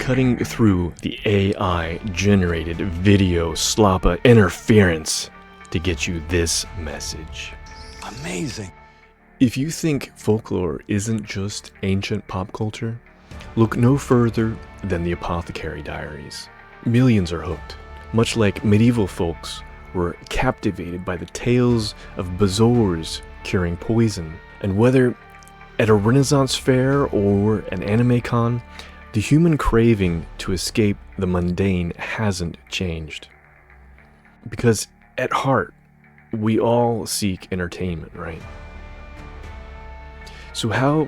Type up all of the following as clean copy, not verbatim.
cutting through the AI-generated video slappa interference to get you this message. Amazing. If you think folklore isn't just ancient pop culture, look no further than the Apothecary Diaries. Millions are hooked, much like medieval folks were captivated by the tales of bezoars curing poison. And whether at a Renaissance fair or an anime con, the human craving to escape the mundane hasn't changed. Because at heart, we all seek entertainment, right? So how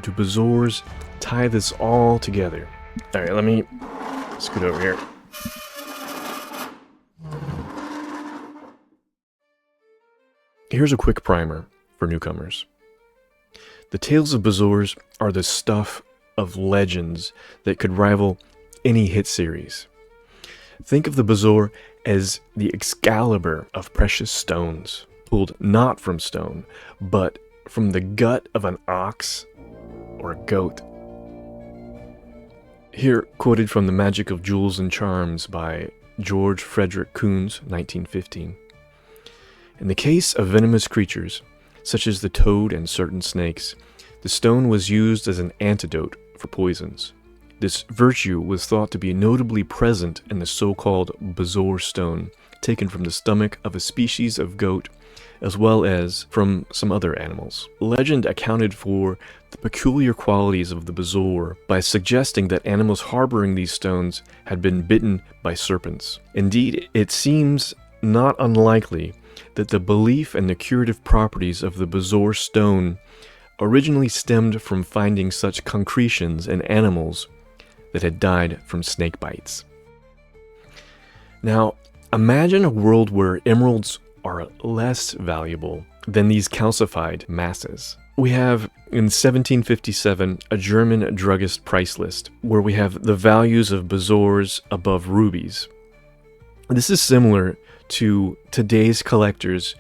do bezoars tie this all together? Alright, let me scoot over here. Here's a quick primer for newcomers. The tales of bezoars are the stuff of legends that could rival any hit series. Think of the bezoar as the Excalibur of precious stones, pulled not from stone, but from the gut of an ox or a goat. Here, quoted from The Magic of Jewels and Charms by George Frederick Coons, 1915. In the case of venomous creatures, such as the toad and certain snakes, the stone was used as an antidote for poisons. This virtue was thought to be notably present in the so-called bezoar stone, taken from the stomach of a species of goat, as well as from some other animals. Legend accounted for the peculiar qualities of the bezoar by suggesting that animals harboring these stones had been bitten by serpents. Indeed, it seems not unlikely that the belief in the curative properties of the bezoar stone originally stemmed from finding such concretions in animals that had died from snake bites. Now, imagine a world where emeralds are less valuable than these calcified masses. We have, in 1757, a German druggist price list, where we have the values of bezoars above rubies. This is similar to today's collectors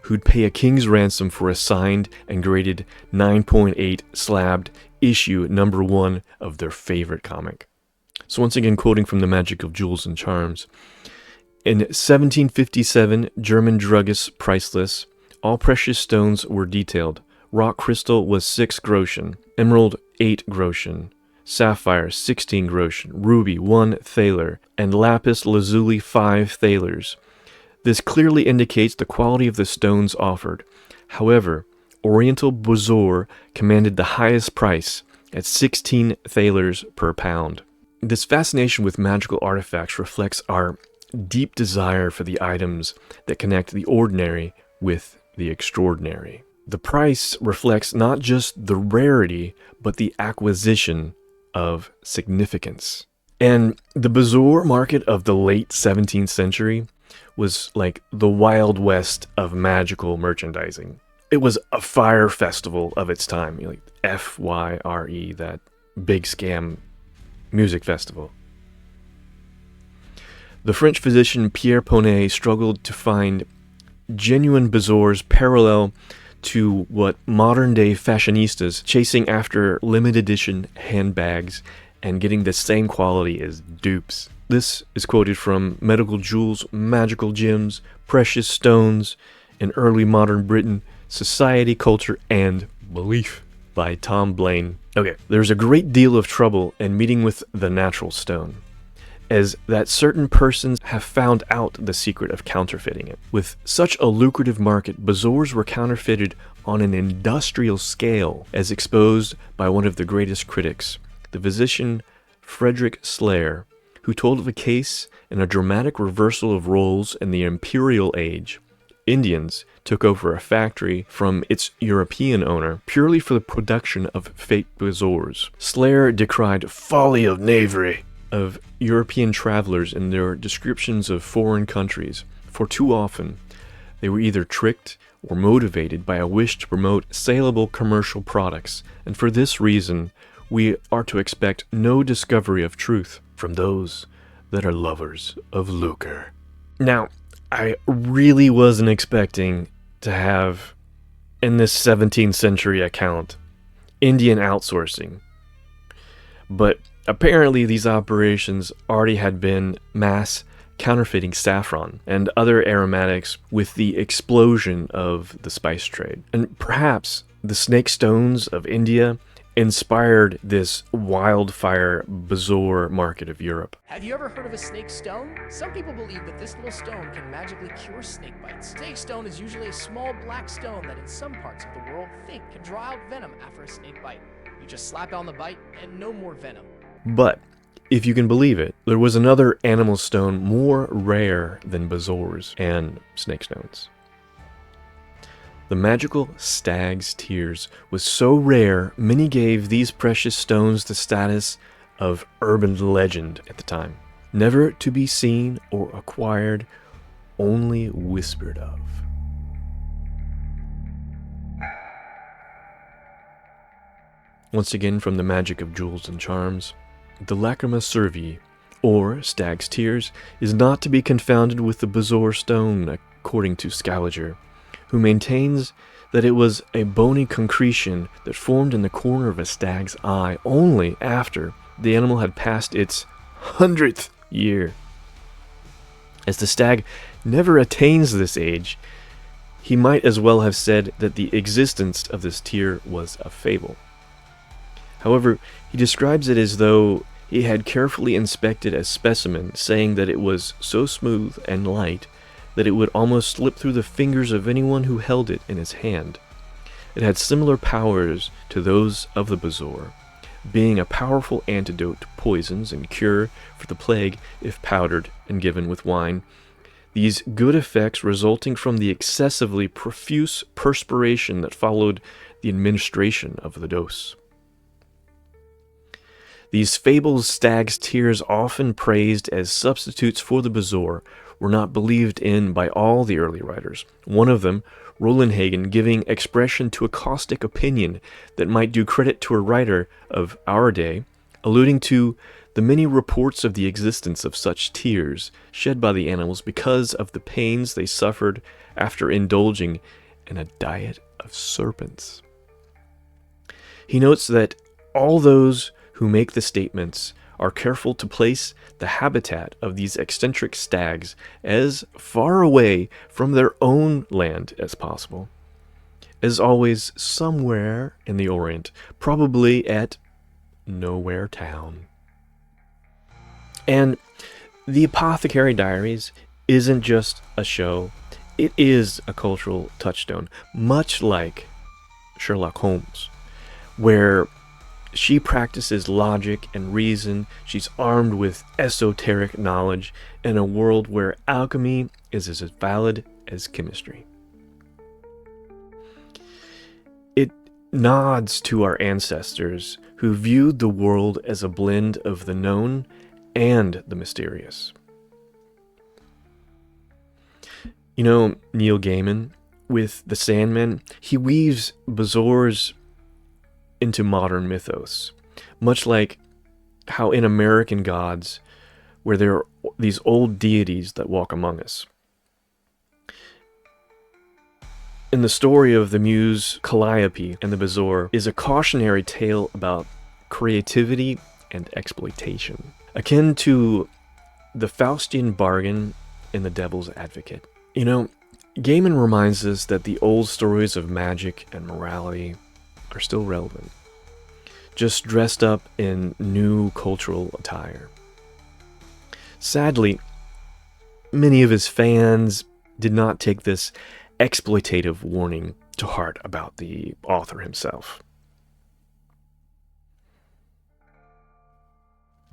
who'd pay a king's ransom for a signed and graded 9.8 slabbed issue #1 of their favorite comic. So once again, quoting from The Magic of Jewels and Charms. In 1757, German druggist price lists, all precious stones were detailed. Rock crystal was 6 groschen, emerald 8 groschen, sapphire 16 groschen, ruby 1 thaler, and lapis lazuli 5 thalers. This clearly indicates the quality of the stones offered. However, Oriental bezoar commanded the highest price at 16 thalers per pound. This fascination with magical artifacts reflects our deep desire for the items that connect the ordinary with the extraordinary. The price reflects not just the rarity, but the acquisition of significance. And the bezoar market of the late 17th century was like the Wild West of magical merchandising. It was a fire festival of its time, like FYRE, that big scam music festival. The French physician Pierre Poney struggled to find genuine bezoars parallel to what modern-day fashionistas chasing after limited edition handbags and getting the same quality as dupes. This is quoted from Medical Jewels, Magical Gems, Precious Stones in Early Modern Britain, Society, Culture, and Belief by Tom Blaine. Okay, there's a great deal of trouble in meeting with the natural stone, as that certain persons have found out the secret of counterfeiting it. With such a lucrative market, bezoars were counterfeited on an industrial scale, as exposed by one of the greatest critics, the physician Frederick Slayer, who told of a case in a dramatic reversal of roles in the imperial age. Indians took over a factory from its European owner purely for the production of fake bezoars. Slayer decried folly of knavery of European travelers in their descriptions of foreign countries, for too often they were either tricked or motivated by a wish to promote saleable commercial products, and for this reason we are to expect no discovery of truth from those that are lovers of lucre. Now, I really wasn't expecting to have, in this 17th century account, Indian outsourcing. But Apparently, these operations already had been mass counterfeiting saffron and other aromatics with the explosion of the spice trade. And perhaps the snake stones of India inspired this wildfire bezoar market of Europe. Have you ever heard of a snake stone? Some people believe that this little stone can magically cure snake bites. Snake stone is usually a small black stone that in some parts of the world think can draw out venom after a snake bite. You just slap on the bite and no more venom. But if you can believe it, there was another animal stone more rare than bezoars and snake stones. The magical stag's tears was so rare, many gave these precious stones the status of urban legend at the time. Never to be seen or acquired, only whispered of. Once again, from the magic of jewels and charms, the lacrima cervi, or stag's tears, is not to be confounded with the bezoar stone, according to Scaliger, who maintains that it was a bony concretion that formed in the corner of a stag's eye only after the animal had passed its 100th year. As the stag never attains this age, he might as well have said that the existence of this tear was a fable. However, he describes it as though he had carefully inspected a specimen, saying that it was so smooth and light that it would almost slip through the fingers of anyone who held it in his hand. It had similar powers to those of the bezoar, being a powerful antidote to poisons and cure for the plague if powdered and given with wine, these good effects resulting from the excessively profuse perspiration that followed the administration of the dose. These fables, stag's tears, often praised as substitutes for the bezoar, were not believed in by all the early writers. One of them, Rollenhagen, giving expression to a caustic opinion that might do credit to a writer of our day, alluding to the many reports of the existence of such tears shed by the animals because of the pains they suffered after indulging in a diet of serpents. He notes that all those who make the statements are careful to place the habitat of these eccentric stags as far away from their own land as possible. As always, somewhere in the Orient, probably at Nowhere Town. And the Apothecary Diaries isn't just a show, it is a cultural touchstone, much like Sherlock Holmes, where she practices logic and reason. She's armed with esoteric knowledge in a world where alchemy is as valid as chemistry. It nods to our ancestors who viewed the world as a blend of the known and the mysterious. You know, Neil Gaiman, with the Sandman, he weaves bezoars into modern mythos, much like how in American gods, where there are these old deities that walk among us. In the story of the muse Calliope and the bezoar is a cautionary tale about creativity and exploitation, akin to the Faustian bargain in The Devil's Advocate. You know, Gaiman reminds us that the old stories of magic and morality are still relevant, just dressed up in new cultural attire. Sadly, many of his fans did not take this exploitative warning to heart about the author himself.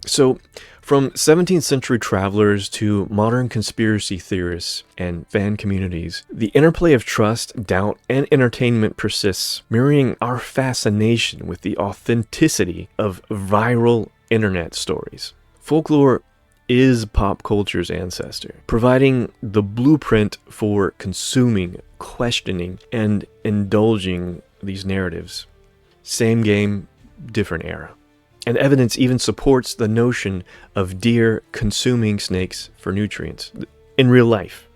So, from 17th century travelers to modern conspiracy theorists and fan communities, the interplay of trust, doubt, and entertainment persists, mirroring our fascination with the authenticity of viral internet stories. Folklore is pop culture's ancestor, providing the blueprint for consuming, questioning, and indulging these narratives. Same game, different era. And evidence even supports the notion of deer consuming snakes for nutrients in real life,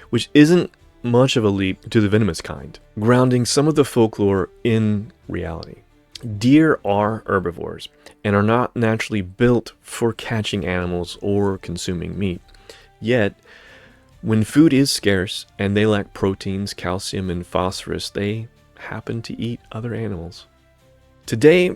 which isn't much of a leap to the venomous kind, grounding some of the folklore in reality. Deer are herbivores, and are not naturally built for catching animals or consuming meat. Yet, when food is scarce and they lack proteins, calcium, and phosphorus, they happen to eat other animals. Today,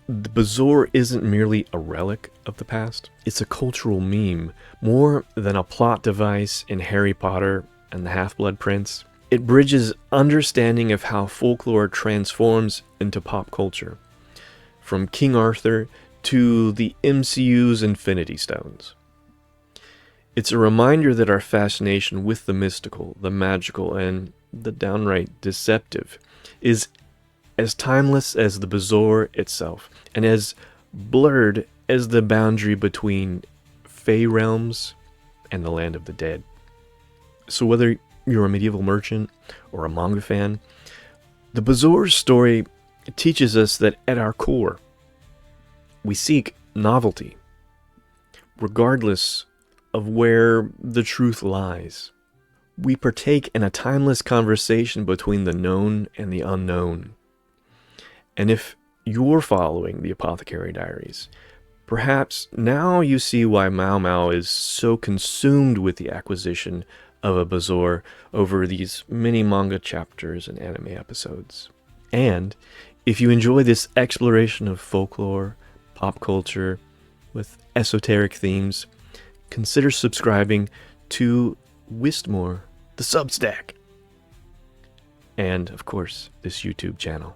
the bezoar isn't merely a relic of the past. It's a cultural meme, more than a plot device in Harry Potter and the Half-Blood Prince. It bridges understanding of how folklore transforms into pop culture, from King Arthur to the MCU's Infinity Stones. It's a reminder that our fascination with the mystical, the magical, and the downright deceptive is as timeless as the bezoar itself, and as blurred as the boundary between Fey realms and the land of the dead. So whether you're a medieval merchant or a manga fan, the bezoar's story teaches us that at our core, we seek novelty, regardless of where the truth lies. We partake in a timeless conversation between the known and the unknown. And if you're following the Apothecary Diaries, perhaps now you see why Mau Mau is so consumed with the acquisition of a bezoar over these many manga chapters and anime episodes. And if you enjoy this exploration of folklore, pop culture, with esoteric themes, consider subscribing to Wistmore, the Substack, and of course, this YouTube channel.